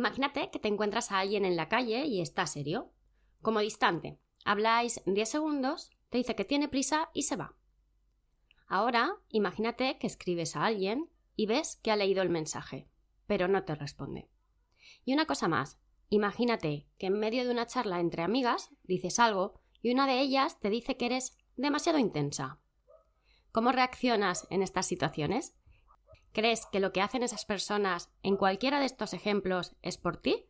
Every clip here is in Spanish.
Imagínate que te encuentras a alguien en la calle y está serio, como distante. Habláis 10 segundos, te dice que tiene prisa y se va. Ahora, imagínate que escribes a alguien y ves que ha leído el mensaje, pero no te responde. Y una cosa más, imagínate que en medio de una charla entre amigas dices algo y una de ellas te dice que eres demasiado intensa. ¿Cómo reaccionas en estas situaciones? ¿Crees que lo que hacen esas personas en cualquiera de estos ejemplos es por ti?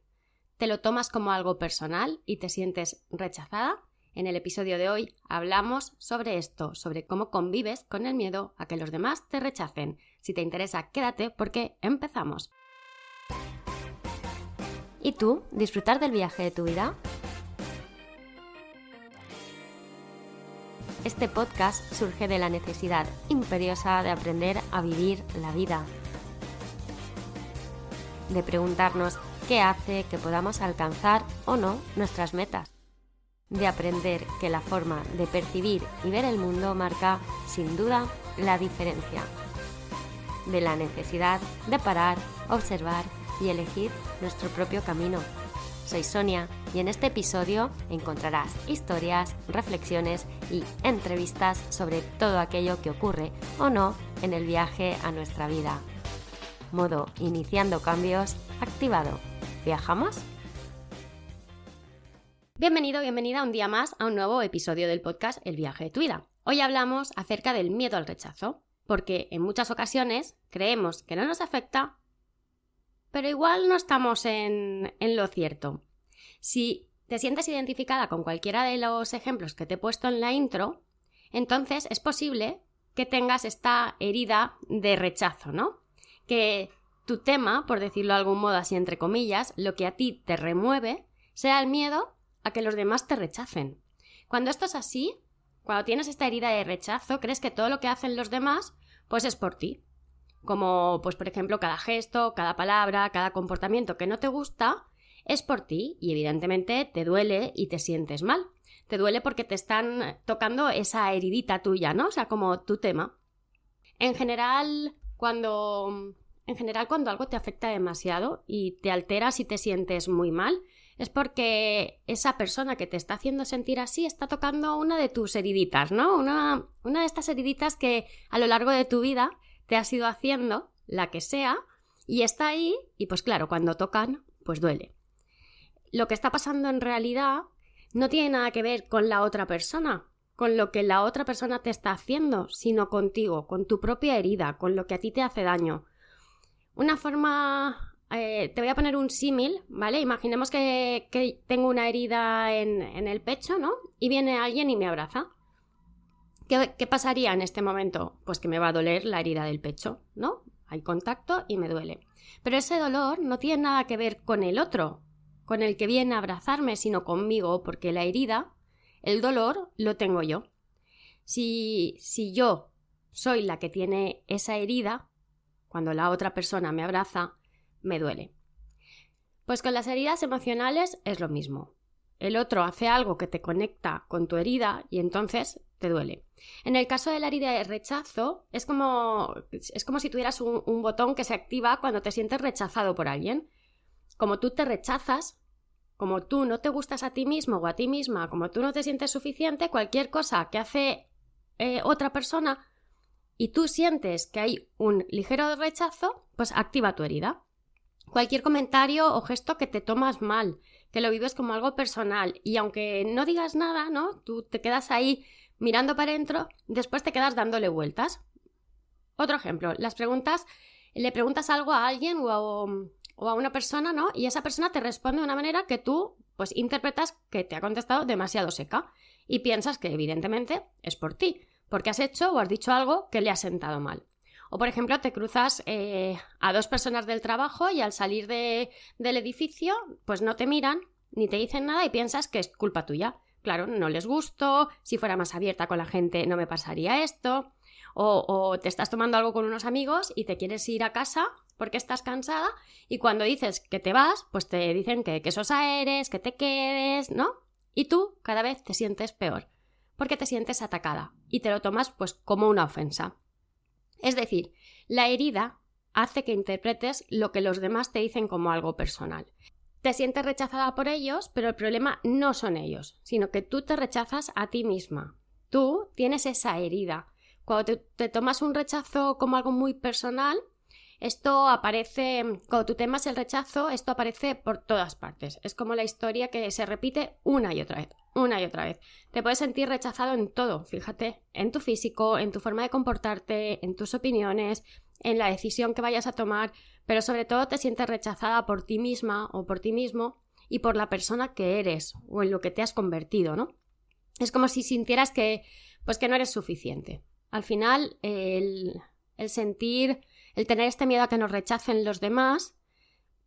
¿Te lo tomas como algo personal y te sientes rechazada? En el episodio de hoy hablamos sobre esto, sobre cómo convives con el miedo a que los demás te rechacen. Si te interesa, quédate porque empezamos. ¿Y tú? ¿Disfrutar del viaje de tu vida? Este podcast surge de la necesidad imperiosa de aprender a vivir la vida, de preguntarnos qué hace que podamos alcanzar o no nuestras metas, de aprender que la forma de percibir y ver el mundo marca, sin duda, la diferencia, de la necesidad de parar, observar y elegir nuestro propio camino. Soy Sonia y en este episodio encontrarás historias, reflexiones y entrevistas sobre todo aquello que ocurre o no en el viaje a nuestra vida. Modo iniciando cambios activado. ¿Viajamos? Bienvenido, bienvenida un día más a un nuevo episodio del podcast El viaje de tu vida. Hoy hablamos acerca del miedo al rechazo, porque en muchas ocasiones creemos que no nos afecta, pero igual no estamos en lo cierto. Si te sientes identificada con cualquiera de los ejemplos que te he puesto en la intro, entonces es posible que tengas esta herida de rechazo, ¿no? Que tu tema, por decirlo de algún modo así entre comillas, lo que a ti te remueve, sea el miedo a que los demás te rechacen. Cuando esto es así, cuando tienes esta herida de rechazo, crees que todo lo que hacen los demás, pues es por ti. Como, pues por ejemplo, cada gesto, cada palabra, cada comportamiento que no te gusta es por ti y evidentemente te duele y te sientes mal. Te duele porque te están tocando esa heridita tuya, ¿no? O sea, como tu tema. En general, cuando algo te afecta demasiado y te alteras y te sientes muy mal, es porque esa persona que te está haciendo sentir así está tocando una de tus heriditas, ¿no? Una de estas heriditas que a lo largo de tu vida te has ido haciendo, la que sea, y está ahí, y pues claro, cuando tocan, pues duele. Lo que está pasando en realidad no tiene nada que ver con la otra persona, con lo que la otra persona te está haciendo, sino contigo, con tu propia herida, con lo que a ti te hace daño. Una forma... te voy a poner un símil, ¿vale? Imaginemos que tengo una herida en el pecho, ¿no? Y viene alguien y me abraza. ¿Qué pasaría en este momento? Pues que me va a doler la herida del pecho, ¿no? Hay contacto y me duele. Pero ese dolor no tiene nada que ver con el otro, con el que viene a abrazarme, sino conmigo, porque la herida, el dolor, lo tengo yo. Si yo soy la que tiene esa herida, cuando la otra persona me abraza, me duele. Pues con las heridas emocionales es lo mismo. El otro hace algo que te conecta con tu herida y entonces te duele. En el caso de la herida de rechazo, es como si tuvieras un botón que se activa cuando te sientes rechazado por alguien. Como tú te rechazas, como tú no te gustas a ti mismo o a ti misma, como tú no te sientes suficiente, cualquier cosa que hace otra persona y tú sientes que hay un ligero rechazo, pues activa tu herida. Cualquier comentario o gesto que te tomas mal, que lo vives como algo personal y aunque no digas nada, ¿no? Tú te quedas ahí mirando para adentro, después te quedas dándole vueltas. Otro ejemplo, le preguntas algo a alguien o a una persona, ¿no? Y esa persona te responde de una manera que tú, pues, interpretas que te ha contestado demasiado seca y piensas que evidentemente es por ti, porque has hecho o has dicho algo que le ha sentado mal. O, por ejemplo, te cruzas a dos personas del trabajo y al salir del edificio, pues no te miran ni te dicen nada y piensas que es culpa tuya. Claro, no les gusto, si fuera más abierta con la gente no me pasaría esto. O te estás tomando algo con unos amigos y te quieres ir a casa porque estás cansada y cuando dices que te vas, pues te dicen que sosa eres, que te quedes, ¿no? Y tú cada vez te sientes peor porque te sientes atacada y te lo tomas pues como una ofensa. Es decir, la herida hace que interpretes lo que los demás te dicen como algo personal. Te sientes rechazada por ellos, pero el problema no son ellos, sino que tú te rechazas a ti misma. Tú tienes esa herida. Cuando te tomas un rechazo como algo muy personal, esto aparece, cuando tú temas el rechazo, esto aparece por todas partes. Es como la historia que se repite una y otra vez, una y otra vez. Te puedes sentir rechazado en todo, fíjate, en tu físico, en tu forma de comportarte, en tus opiniones, en la decisión que vayas a tomar, pero sobre todo te sientes rechazada por ti misma o por ti mismo y por la persona que eres o en lo que te has convertido, ¿no? Es como si sintieras que no eres suficiente. Al final, el tener este miedo a que nos rechacen los demás,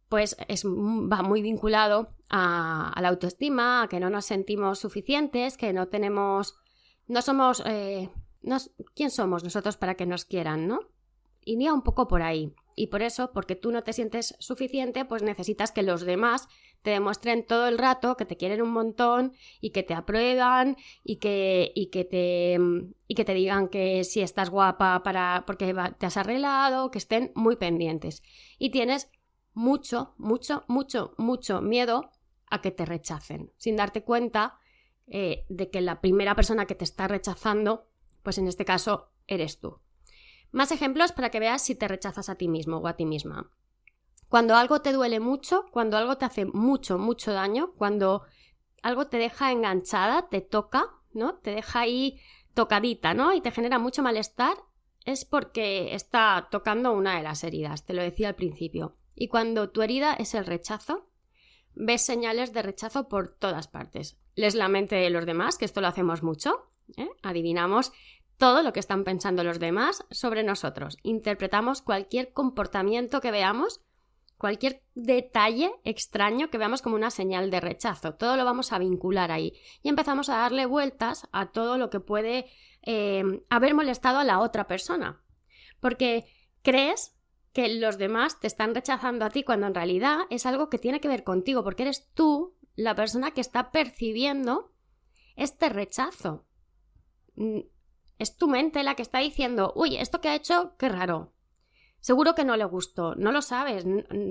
pues va muy vinculado a la autoestima, a que no nos sentimos suficientes, que ¿quién somos nosotros para que nos quieran, no? Iría un poco por ahí. Y por eso, porque tú no te sientes suficiente, pues necesitas que los demás te demuestren todo el rato que te quieren un montón y que te aprueban y que te digan que si estás guapa porque te has arreglado, que estén muy pendientes. Y tienes mucho miedo a que te rechacen, sin darte cuenta de que la primera persona que te está rechazando, pues en este caso eres tú. Más ejemplos para que veas si te rechazas a ti mismo o a ti misma. Cuando algo te duele mucho, cuando algo te hace mucho daño, cuando algo te deja enganchada, te toca, ¿no? Te deja ahí tocadita, ¿no? Y te genera mucho malestar, es porque está tocando una de las heridas, te lo decía al principio. Y cuando tu herida es el rechazo, ves señales de rechazo por todas partes. Lees la mente de los demás, que esto lo hacemos mucho, adivinamos todo lo que están pensando los demás sobre nosotros. Interpretamos cualquier comportamiento que veamos, cualquier detalle extraño que veamos como una señal de rechazo. Todo lo vamos a vincular ahí. Y empezamos a darle vueltas a todo lo que puede haber molestado a la otra persona. Porque crees que los demás te están rechazando a ti cuando en realidad es algo que tiene que ver contigo, porque eres tú la persona que está percibiendo este rechazo. Es tu mente la que está diciendo, uy, esto que ha hecho, qué raro. Seguro que no le gustó, no lo sabes.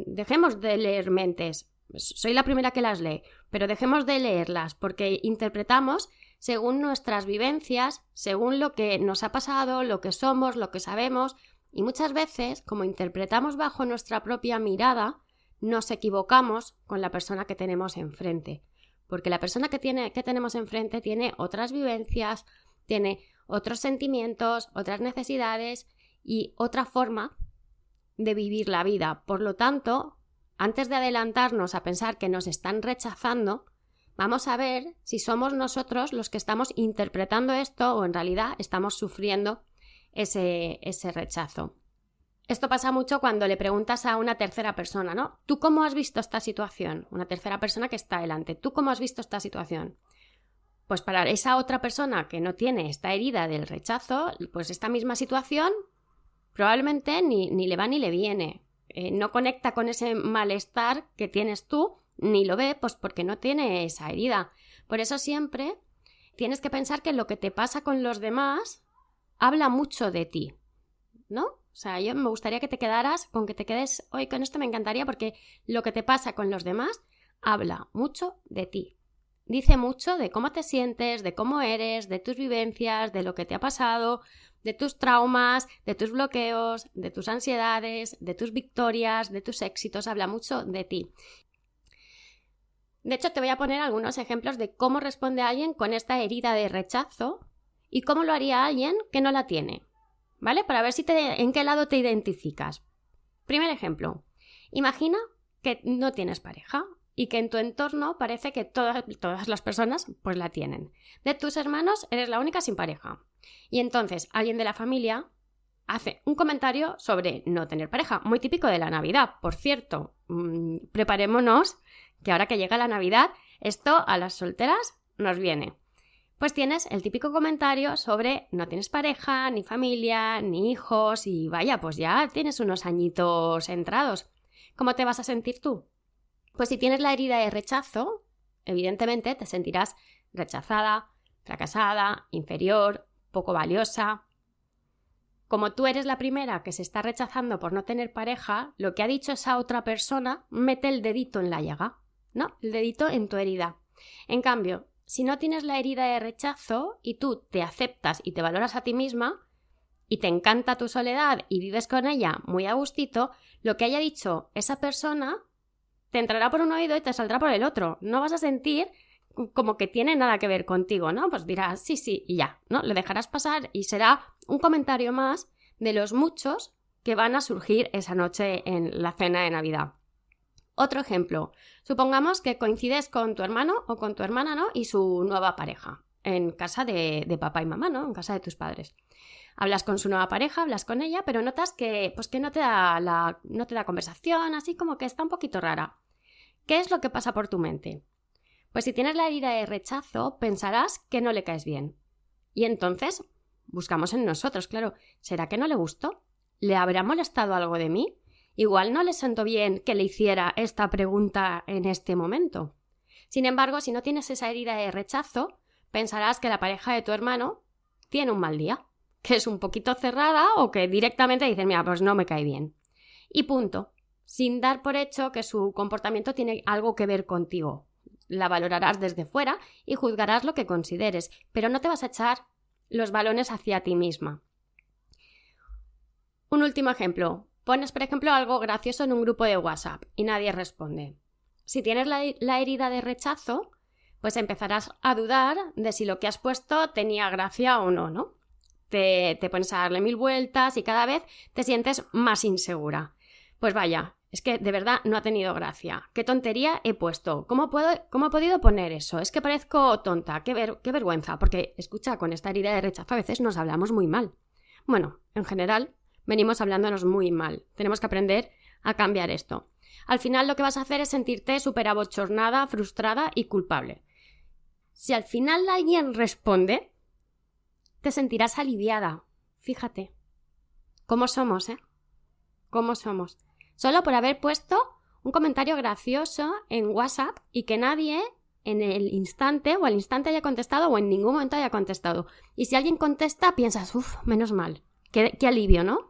Dejemos de leer mentes. Soy la primera que las lee, pero dejemos de leerlas porque interpretamos según nuestras vivencias, según lo que nos ha pasado, lo que somos, lo que sabemos, y muchas veces, como interpretamos bajo nuestra propia mirada, nos equivocamos con la persona que tenemos enfrente. Porque la persona que tenemos enfrente tiene otras vivencias, tiene otros sentimientos, otras necesidades y otra forma de vivir la vida. Por lo tanto, antes de adelantarnos a pensar que nos están rechazando, vamos a ver si somos nosotros los que estamos interpretando esto o en realidad estamos sufriendo ese rechazo. Esto pasa mucho cuando le preguntas a una tercera persona, ¿no? ¿Tú cómo has visto esta situación? Una tercera persona que está delante. ¿Tú cómo has visto esta situación? Pues para esa otra persona que no tiene esta herida del rechazo, pues esta misma situación probablemente ni le va ni le viene. No conecta con ese malestar que tienes tú, ni lo ve, pues porque no tiene esa herida. Por eso siempre tienes que pensar que lo que te pasa con los demás habla mucho de ti, ¿no? O sea, yo me gustaría que te quedaras con que te quedes hoy con esto, me encantaría, porque lo que te pasa con los demás habla mucho de ti. Dice mucho de cómo te sientes, de cómo eres, de tus vivencias, de lo que te ha pasado, de tus traumas, de tus bloqueos, de tus ansiedades, de tus victorias, de tus éxitos. Habla mucho de ti. De hecho, te voy a poner algunos ejemplos de cómo responde alguien con esta herida de rechazo y cómo lo haría alguien que no la tiene, ¿vale? Para ver en qué lado te identificas. Primer ejemplo. Imagina que no tienes pareja y que en tu entorno parece que todas las personas pues la tienen. De tus hermanos eres la única sin pareja. Y entonces alguien de la familia hace un comentario sobre no tener pareja, muy típico de la Navidad. Por cierto, preparémonos que ahora que llega la Navidad, esto a las solteras nos viene. Pues tienes el típico comentario sobre no tienes pareja, ni familia, ni hijos y vaya, pues ya tienes unos añitos entrados. ¿Cómo te vas a sentir tú? Pues si tienes la herida de rechazo, evidentemente te sentirás rechazada, fracasada, inferior, poco valiosa. como tú eres la primera que se está rechazando por no tener pareja, lo que ha dicho esa otra persona mete el dedito en la llaga, ¿no? El dedito en tu herida. En cambio, si no tienes la herida de rechazo y tú te aceptas y te valoras a ti misma y te encanta tu soledad y vives con ella muy a gustito, lo que haya dicho esa persona te entrará por un oído y te saldrá por el otro. No vas a sentir como que tiene nada que ver contigo, ¿no? Pues dirás sí, sí y ya, ¿no? Lo dejarás pasar y será un comentario más de los muchos que van a surgir esa noche en la cena de Navidad. Otro ejemplo, supongamos que coincides con tu hermano o con tu hermana, ¿no? Y su nueva pareja, en casa de papá y mamá, ¿no? En casa de tus padres. Hablas con su nueva pareja, hablas con ella, pero notas que no te da conversación, así como que está un poquito rara. ¿Qué es lo que pasa por tu mente? Pues si tienes la herida de rechazo, pensarás que no le caes bien. Y entonces buscamos en nosotros, claro, ¿será que no le gustó? ¿Le habrá molestado algo de mí? Igual no le sentó bien que le hiciera esta pregunta en este momento. Sin embargo, si no tienes esa herida de rechazo, pensarás que la pareja de tu hermano tiene un mal día, que es un poquito cerrada o que directamente dices, mira, pues no me cae bien. Y punto, sin dar por hecho que su comportamiento tiene algo que ver contigo. La valorarás desde fuera y juzgarás lo que consideres, pero no te vas a echar los balones hacia ti misma. Un último ejemplo. Pones, por ejemplo, algo gracioso en un grupo de WhatsApp y nadie responde. Si tienes la herida de rechazo, pues empezarás a dudar de si lo que has puesto tenía gracia o no, ¿no? Te pones a darle 1000 vueltas y cada vez te sientes más insegura. Pues vaya, es que de verdad no ha tenido gracia. ¿Qué tontería he puesto? ¿Cómo he podido poner eso? Es que parezco tonta. Qué vergüenza. Porque, escucha, con esta herida de rechazo a veces nos hablamos muy mal. Bueno, en general, venimos hablándonos muy mal. Tenemos que aprender a cambiar esto. Al final lo que vas a hacer es sentirte súper abochornada, frustrada y culpable. Si al final alguien responde, te sentirás aliviada. Fíjate. ¿Cómo somos, ¿Cómo somos? Solo por haber puesto un comentario gracioso en WhatsApp y que nadie en el instante o al instante haya contestado o en ningún momento haya contestado. Y si alguien contesta, piensas, menos mal. Qué alivio, ¿no?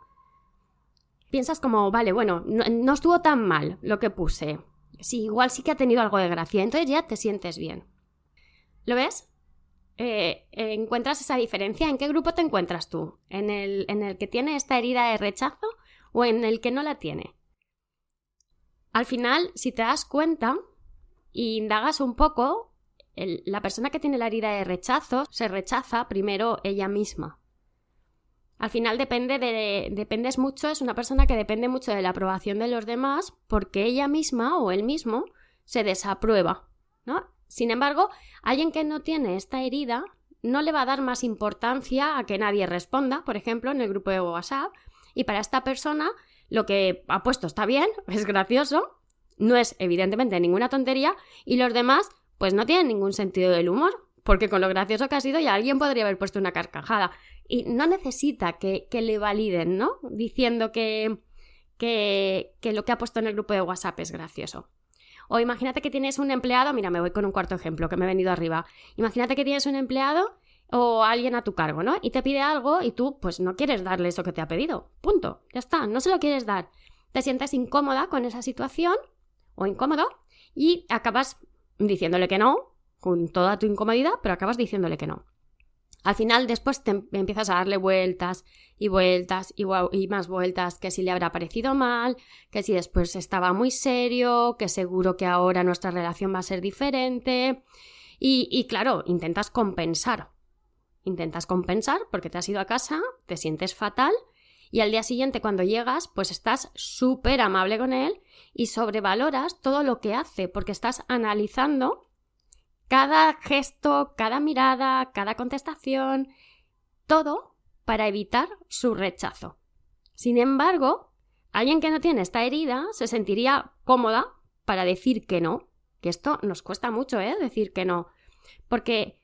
Piensas como, vale, bueno, no estuvo tan mal lo que puse. Sí, igual sí que ha tenido algo de gracia. Entonces ya te sientes bien. ¿Lo ves? ¿Encuentras esa diferencia? ¿En qué grupo te encuentras tú? ¿En el que tiene esta herida de rechazo o en el que no la tiene? Al final, si te das cuenta y indagas un poco, la persona que tiene la herida de rechazo se rechaza primero ella misma. Al final dependes mucho, es una persona que depende mucho de la aprobación de los demás porque ella misma o él mismo se desaprueba, ¿no? Sin embargo, alguien que no tiene esta herida no le va a dar más importancia a que nadie responda, por ejemplo, en el grupo de WhatsApp, y para esta persona lo que ha puesto está bien, es gracioso, no es evidentemente ninguna tontería, y los demás pues no tienen ningún sentido del humor, porque con lo gracioso que ha sido ya alguien podría haber puesto una carcajada. Y no necesita que le validen, ¿no? Diciendo que lo que ha puesto en el grupo de WhatsApp es gracioso. O imagínate que tienes un empleado, mira, me voy con un cuarto ejemplo que me he venido arriba. Imagínate que tienes un empleado o alguien a tu cargo, ¿no? Y te pide algo y tú, pues no quieres darle eso que te ha pedido. Punto. Ya está, no se lo quieres dar. Te sientes incómoda con esa situación o incómodo y acabas diciéndole que no, con toda tu incomodidad, pero acabas diciéndole que no. Al final después te empiezas a darle vueltas y vueltas y más vueltas, que si le habrá parecido mal, que si después estaba muy serio, que seguro que ahora nuestra relación va a ser diferente. Y claro, intentas compensar porque te has ido a casa, te sientes fatal y al día siguiente cuando llegas pues estás súper amable con él y sobrevaloras todo lo que hace porque estás analizando cada gesto, cada mirada, cada contestación, todo para evitar su rechazo. Sin embargo, alguien que no tiene esta herida se sentiría cómoda para decir que no, que esto nos cuesta mucho, decir que no, porque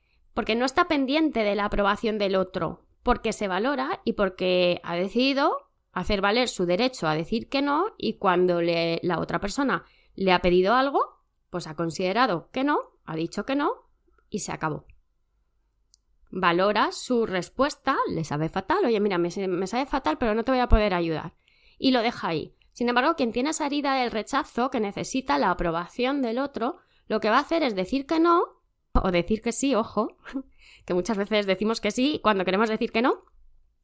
no está pendiente de la aprobación del otro, porque se valora y porque ha decidido hacer valer su derecho a decir que no y cuando la otra persona le ha pedido algo, pues ha considerado que no, ha dicho que no y se acabó. valora su respuesta, le sabe fatal, oye, mira, me sabe fatal, pero no te voy a poder ayudar. Y lo deja ahí. Sin embargo, quien tiene esa herida del rechazo, que necesita la aprobación del otro, lo que va a hacer es decir que no, o decir que sí, ojo, que muchas veces decimos que sí cuando queremos decir que no.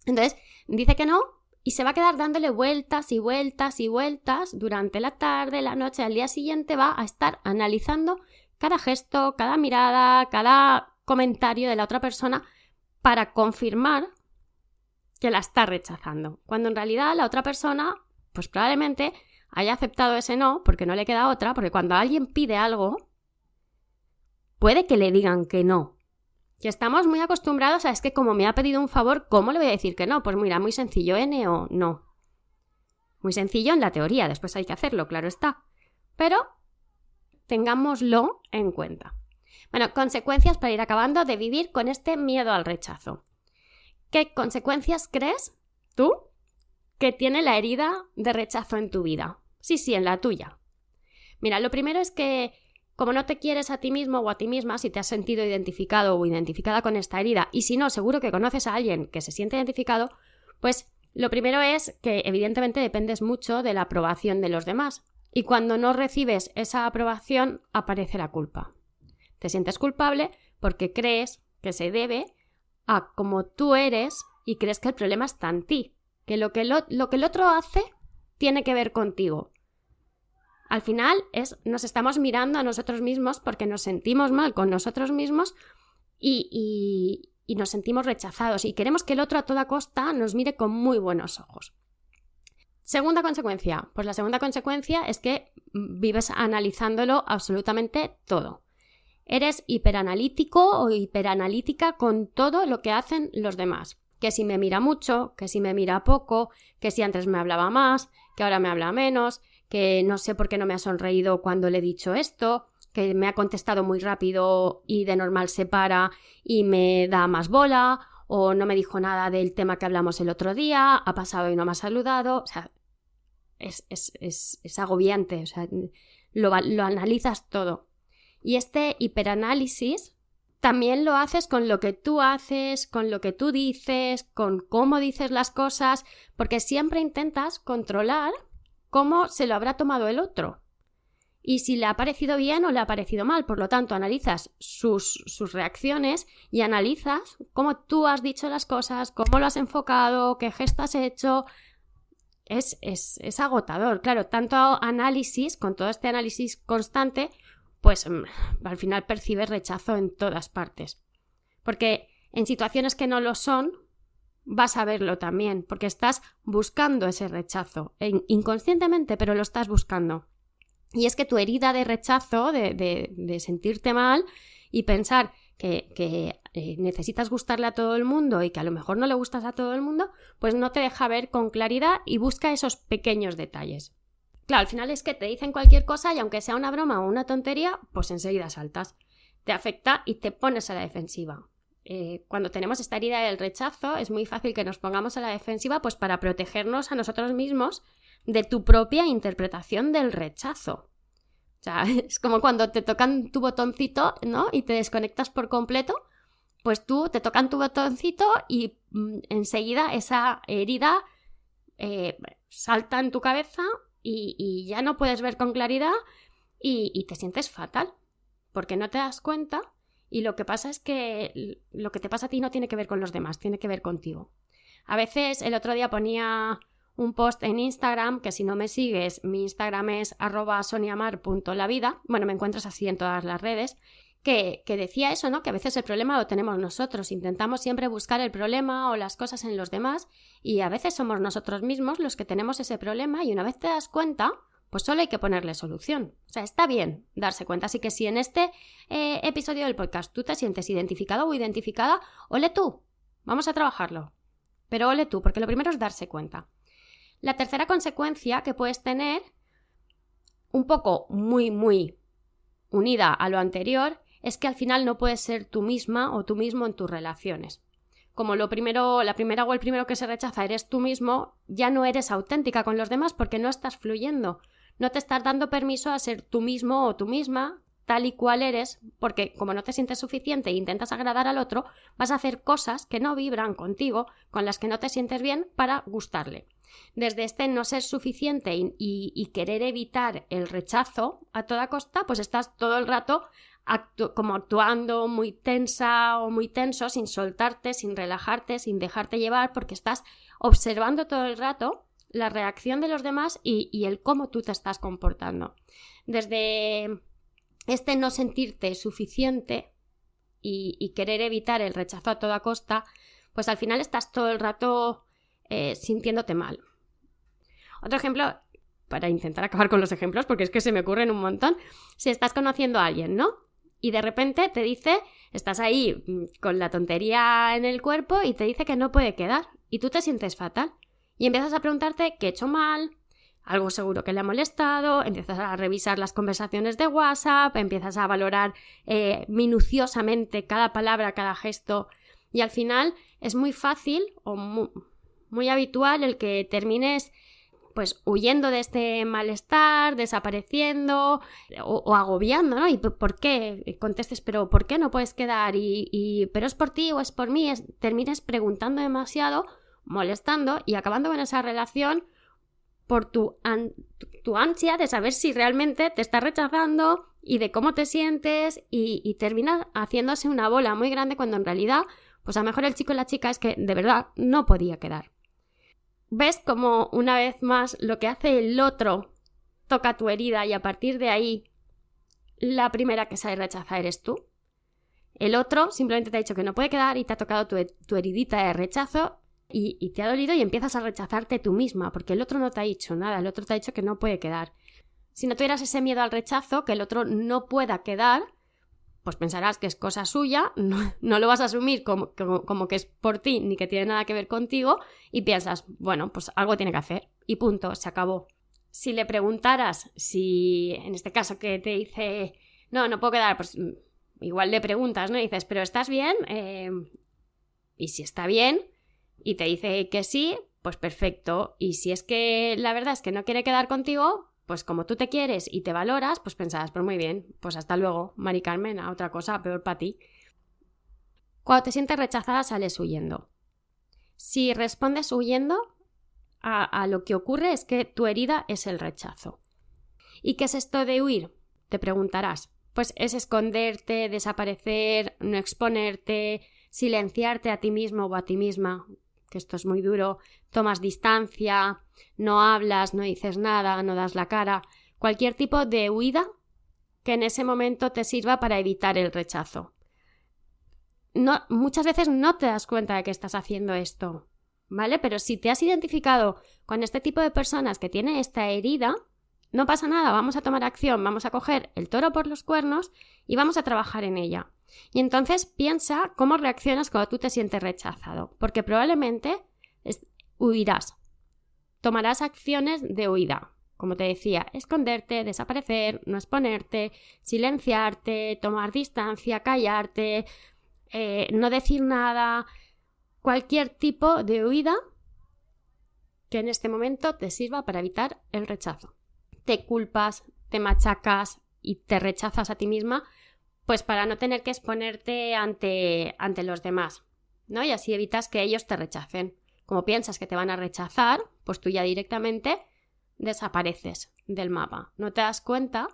Entonces, dice que no y se va a quedar dándole vueltas y vueltas y vueltas durante la tarde, la noche. Al día siguiente va a estar analizando cada gesto, cada mirada, cada comentario de la otra persona para confirmar que la está rechazando. Cuando en realidad la otra persona, pues probablemente haya aceptado ese no porque no le queda otra, porque cuando alguien pide algo, puede que le digan que no. Que estamos muy acostumbrados a es que como me ha pedido un favor, ¿cómo le voy a decir que no? Pues mira, muy sencillo, N o no. Muy sencillo en la teoría, después hay que hacerlo, claro está. Pero tengámoslo en cuenta. Bueno, consecuencias para ir acabando de vivir con este miedo al rechazo. ¿Qué consecuencias crees tú que tiene la herida de rechazo en tu vida? Sí, en la tuya. Mira, lo primero es que como no te quieres a ti mismo o a ti misma, si te has sentido identificado o identificada con esta herida, y si no, seguro que conoces a alguien que se siente identificado, pues lo primero es que evidentemente dependes mucho de la aprobación de los demás. Y cuando no recibes esa aprobación, aparece la culpa. Te sientes culpable porque crees que se debe a cómo tú eres y crees que el problema está en ti, que lo que el otro hace tiene que ver contigo. Al final nos estamos mirando a nosotros mismos porque nos sentimos mal con nosotros mismos y nos sentimos rechazados y queremos que el otro a toda costa nos mire con muy buenos ojos. Segunda consecuencia. Pues la segunda consecuencia es que vives analizándolo absolutamente todo. Eres hiperanalítico o hiperanalítica con todo lo que hacen los demás. Que si me mira mucho, que si me mira poco, que si antes me hablaba más, que ahora me habla menos, que no sé por qué no me ha sonreído cuando le he dicho esto, que me ha contestado muy rápido y de normal se para y me da más bola, o no me dijo nada del tema que hablamos el otro día, ha pasado y no me ha saludado. O sea, es agobiante, o sea, lo analizas todo. Y este hiperanálisis también lo haces con lo que tú haces, con lo que tú dices, con cómo dices las cosas, porque siempre intentas controlar cómo se lo habrá tomado el otro y si le ha parecido bien o le ha parecido mal. Por lo tanto, analizas sus reacciones y analizas cómo tú has dicho las cosas, cómo lo has enfocado, qué gesto has hecho. Es agotador, claro, tanto análisis, con todo este análisis constante, pues al final percibes rechazo en todas partes. Porque en situaciones que no lo son, vas a verlo también, porque estás buscando ese rechazo, inconscientemente, pero lo estás buscando. Y es que tu herida de rechazo, de sentirte mal y pensar que necesitas gustarle a todo el mundo y que a lo mejor no le gustas a todo el mundo, pues no te deja ver con claridad y busca esos pequeños detalles. Claro, al final es que te dicen cualquier cosa y aunque sea una broma o una tontería, pues enseguida saltas. Te afecta y te pones a la defensiva. Cuando tenemos esta herida del rechazo es muy fácil que nos pongamos a la defensiva pues para protegernos a nosotros mismos de tu propia interpretación del rechazo. O sea, es como cuando te tocan tu botoncito, ¿no? Y te desconectas por completo, pues tú te tocan tu botoncito y enseguida esa herida salta en tu cabeza y ya no puedes ver con claridad y te sientes fatal porque no te das cuenta. Y lo que pasa es que lo que te pasa a ti no tiene que ver con los demás, tiene que ver contigo. A veces el otro día ponía un post en Instagram, que si no me sigues, mi Instagram es @soniamar.lavida, bueno, me encuentras así en todas las redes, que decía eso, ¿no? Que a veces el problema lo tenemos nosotros, intentamos siempre buscar el problema o las cosas en los demás y a veces somos nosotros mismos los que tenemos ese problema y una vez te das cuenta, pues solo hay que ponerle solución. O sea, está bien darse cuenta. Así que si en este episodio del podcast tú te sientes identificado o identificada, ole tú, vamos a trabajarlo. Pero ole tú, porque lo primero es darse cuenta. La tercera consecuencia que puedes tener, un poco muy, muy unida a lo anterior, es que al final no puedes ser tú misma o tú mismo en tus relaciones. Como la primera o el primero que se rechaza eres tú mismo, ya no eres auténtica con los demás porque no estás fluyendo. No te estás dando permiso a ser tú mismo o tú misma tal y cual eres, porque como no te sientes suficiente e intentas agradar al otro, vas a hacer cosas que no vibran contigo, con las que no te sientes bien para gustarle. Desde este no ser suficiente y querer evitar el rechazo a toda costa, pues estás todo el rato como actuando muy tensa o muy tenso, sin soltarte, sin relajarte, sin dejarte llevar, porque estás observando todo el rato la reacción de los demás y el cómo tú te estás comportando. Desde este no sentirte suficiente y querer evitar el rechazo a toda costa, pues al final estás todo el rato sintiéndote mal. Otro ejemplo, para intentar acabar con los ejemplos, porque es que se me ocurren un montón, si estás conociendo a alguien, ¿no? Y de repente te dice, estás ahí con la tontería en el cuerpo y te dice que no puede quedar y tú te sientes fatal. Y empiezas a preguntarte qué he hecho mal, algo seguro que le ha molestado, empiezas a revisar las conversaciones de WhatsApp, empiezas a valorar minuciosamente cada palabra, cada gesto y al final es muy fácil o muy habitual el que termines pues huyendo de este malestar, desapareciendo o agobiando, ¿no? ¿Y por qué? Contestes, pero ¿por qué no puedes quedar? ¿Pero es por ti o es por mí? Termines preguntando demasiado, molestando y acabando con esa relación por tu ansia de saber si realmente te está rechazando y de cómo te sientes y termina haciéndose una bola muy grande cuando en realidad, pues a lo mejor el chico y la chica es que de verdad no podía quedar. ¿Ves cómo una vez más lo que hace el otro toca tu herida y a partir de ahí la primera que sabe rechazar eres tú? El otro simplemente te ha dicho que no puede quedar y te ha tocado tu heridita de rechazo y te ha dolido y empiezas a rechazarte tú misma porque el otro no te ha dicho nada, el otro te ha dicho que no puede quedar. Si no tuvieras ese miedo al rechazo, que el otro no pueda quedar, pues pensarás que es cosa suya, no lo vas a asumir como que es por ti ni que tiene nada que ver contigo y piensas, bueno, pues algo tiene que hacer y punto, se acabó. Si le preguntaras, si en este caso que te dice, no puedo quedar, pues igual le preguntas, ¿no? Y dices, ¿pero estás bien? Y si está bien y te dice que sí, pues perfecto. Y si es que la verdad es que no quiere quedar contigo, pues como tú te quieres y te valoras, pues pensarás, pues muy bien, pues hasta luego, Mari Carmen, a otra cosa, peor para ti. Cuando te sientes rechazada sales huyendo. Si respondes huyendo, a lo que ocurre es que tu herida es el rechazo. ¿Y qué es esto de huir? Te preguntarás. Pues es esconderte, desaparecer, no exponerte, silenciarte a ti mismo o a ti misma, que esto es muy duro, tomas distancia, no hablas, no dices nada, no das la cara, cualquier tipo de huida que en ese momento te sirva para evitar el rechazo. Muchas veces no te das cuenta de que estás haciendo esto, ¿vale? Pero si te has identificado con este tipo de personas que tiene esta herida, no pasa nada, vamos a tomar acción, vamos a coger el toro por los cuernos y vamos a trabajar en ella. Y entonces piensa cómo reaccionas cuando tú te sientes rechazado, porque probablemente huirás, tomarás acciones de huida, como te decía, esconderte, desaparecer, no exponerte, silenciarte, tomar distancia, callarte, no decir nada, cualquier tipo de huida que en este momento te sirva para evitar el rechazo. Te culpas, te machacas y te rechazas a ti misma, pues para no tener que exponerte ante los demás, ¿no? Y así evitas que ellos te rechacen. Como piensas que te van a rechazar, pues tú ya directamente desapareces del mapa. No te das cuenta,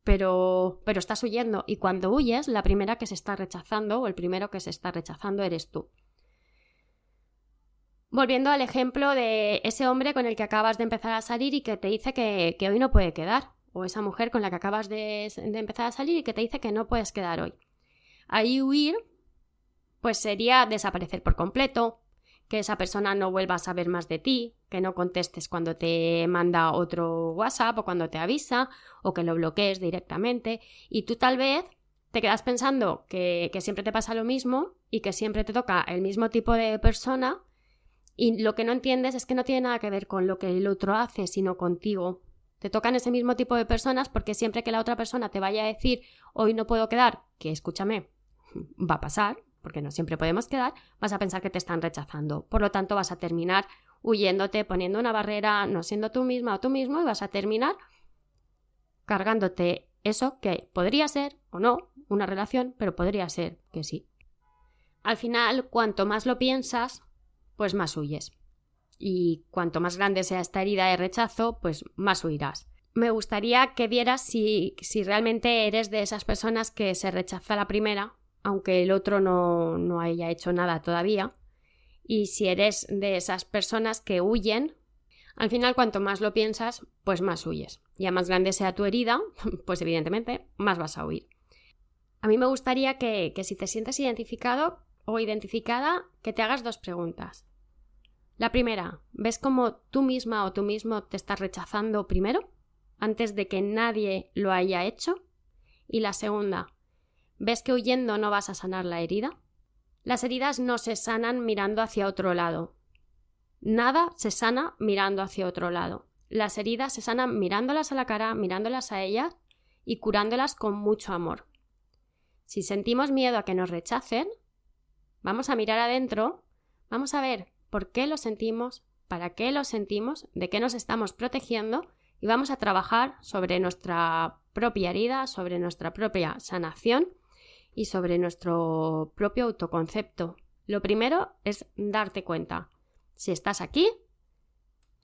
pero estás huyendo. Y cuando huyes, la primera que se está rechazando o el primero que se está rechazando eres tú. Volviendo al ejemplo de ese hombre con el que acabas de empezar a salir y que te dice que hoy no puede quedar. O esa mujer con la que acabas de empezar a salir y que te dice que no puedes quedar hoy. Ahí huir, pues sería desaparecer por completo, que esa persona no vuelva a saber más de ti, que no contestes cuando te manda otro WhatsApp o cuando te avisa, o que lo bloquees directamente. Y tú tal vez te quedas pensando que siempre te pasa lo mismo y que siempre te toca el mismo tipo de persona y lo que no entiendes es que no tiene nada que ver con lo que el otro hace, sino contigo. Te tocan ese mismo tipo de personas porque siempre que la otra persona te vaya a decir hoy no puedo quedar, que escúchame, va a pasar, porque no siempre podemos quedar, vas a pensar que te están rechazando. Por lo tanto, vas a terminar huyéndote, poniendo una barrera, no siendo tú misma o tú mismo y vas a terminar cargándote eso que podría ser o no una relación, pero podría ser que sí. Al final, cuanto más lo piensas, pues más huyes. Y cuanto más grande sea esta herida de rechazo, pues más huirás. Me gustaría que vieras si realmente eres de esas personas que se rechaza la primera, aunque el otro no haya hecho nada todavía. Y si eres de esas personas que huyen, al final cuanto más lo piensas, pues más huyes. Y a más grande sea tu herida, pues evidentemente más vas a huir. A mí me gustaría que si te sientes identificado o identificada, que te hagas 2 preguntas. La primera, ¿ves cómo tú misma o tú mismo te estás rechazando primero, antes de que nadie lo haya hecho? Y la segunda, ¿ves que huyendo no vas a sanar la herida? Las heridas no se sanan mirando hacia otro lado. Nada se sana mirando hacia otro lado. Las heridas se sanan mirándolas a la cara, mirándolas a ellas y curándolas con mucho amor. Si sentimos miedo a que nos rechacen, vamos a mirar adentro, vamos a ver por qué lo sentimos, para qué lo sentimos, de qué nos estamos protegiendo y vamos a trabajar sobre nuestra propia herida, sobre nuestra propia sanación y sobre nuestro propio autoconcepto. Lo primero es darte cuenta. Si estás aquí,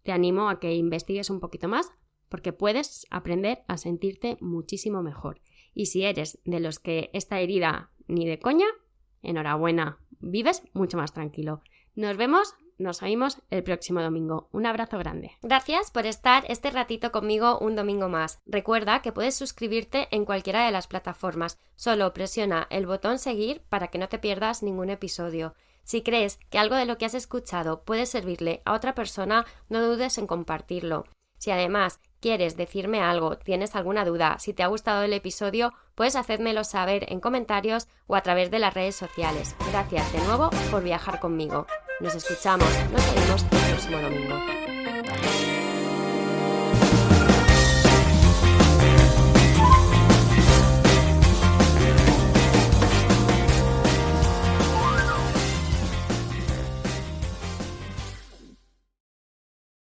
te animo a que investigues un poquito más porque puedes aprender a sentirte muchísimo mejor. Y si eres de los que esta herida ni de coña, enhorabuena, vives mucho más tranquilo. Nos oímos el próximo domingo. Un abrazo grande. Gracias por estar este ratito conmigo un domingo más. Recuerda que puedes suscribirte en cualquiera de las plataformas. Solo presiona el botón seguir para que no te pierdas ningún episodio. Si crees que algo de lo que has escuchado puede servirle a otra persona, no dudes en compartirlo. Si además quieres decirme algo, tienes alguna duda, si te ha gustado el episodio, puedes hacérmelo saber en comentarios o a través de las redes sociales. Gracias de nuevo por viajar conmigo. Nos escuchamos, nos vemos el próximo domingo.